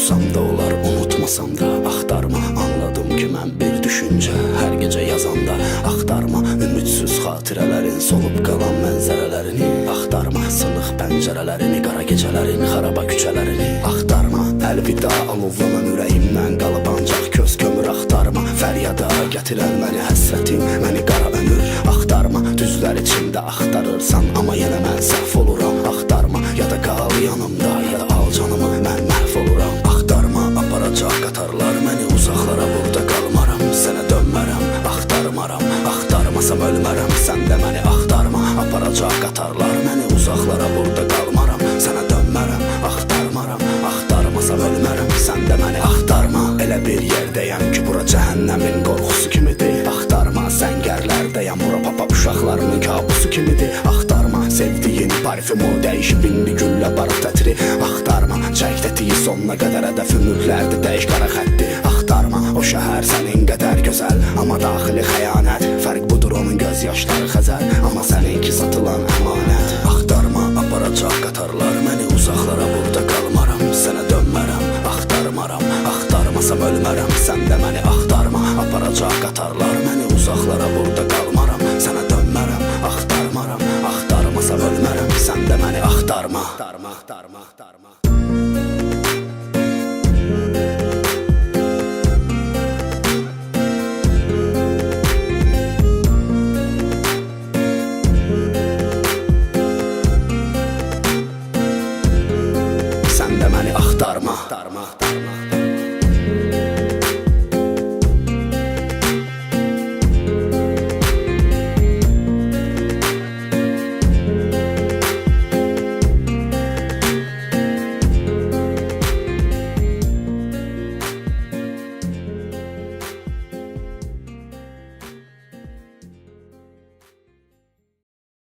unutsam da olar, unutmasam da axtarma. Anladım ki mən bir düşüncə, hər gecə yazanda axtarma. Ümidsiz xatirələrin, solub qalan mənzərələrini axtarma. Sınıq pəncərələrini, qara gecələrin, xaraba küçələrini axtarma. Əlvida alovlanan ürəyimdən qalıb ancaq köz kömür axtarma. Fəryada gətirən məni həsrətim, məni qara ömür axtarma. Düzlər içində axtarırsan, amma yenə mən səhv oluram. Axtarma, ya da qal yanımda, ya da al canımı, mən məhv oluram. Axtarma, aparacaq qatarlar məni uzaqlara, burada qalmaram. Sənə dönmərəm, axtarmaram. Axtarmasam ölmərəm, sən də məni axtarma. Aparacaq qatarlar məni uzaqlara, burada qalmaram. Sənə dönmərəm, axtarmaram. Axtarmasam ölmərəm, sən də məni axtarma. Elə bir yerdəyəm ki, bura cəhənnəmin qorxusu kimidir. Axtarma, səngərlərdəyəm, bura papa uşaqlarının kabusu kimidir. Axtarma, sevdiyin parfümu dəyişib indi güllə barat ətri. Axtarma, çək tətiyi sonuna qədər hədəf ümidlərdi, dəyiş qara xətti. Axtarma, o şəhər sənin qədər gözəl, amma daxili xəyanət. Fərq budur, onun göz yaşları xəzəl, amma səninki satılan əmanət. Axtarma, aparacaq qatarlar məni uzaqlara, burada qalmaram. Sənə dönmərəm, axtarmaram. Axtarmasam ölmərəm, sən də məni axtarma. Aparacaq qatarlar məni uzaqlara, burada qalmaram. Sənə dönmərəm, axtarmaram. Axtarmasam ölmərəm, sən də məni axtarma. Axtarma, axtarma, axtarma. Sən də məni axtarma.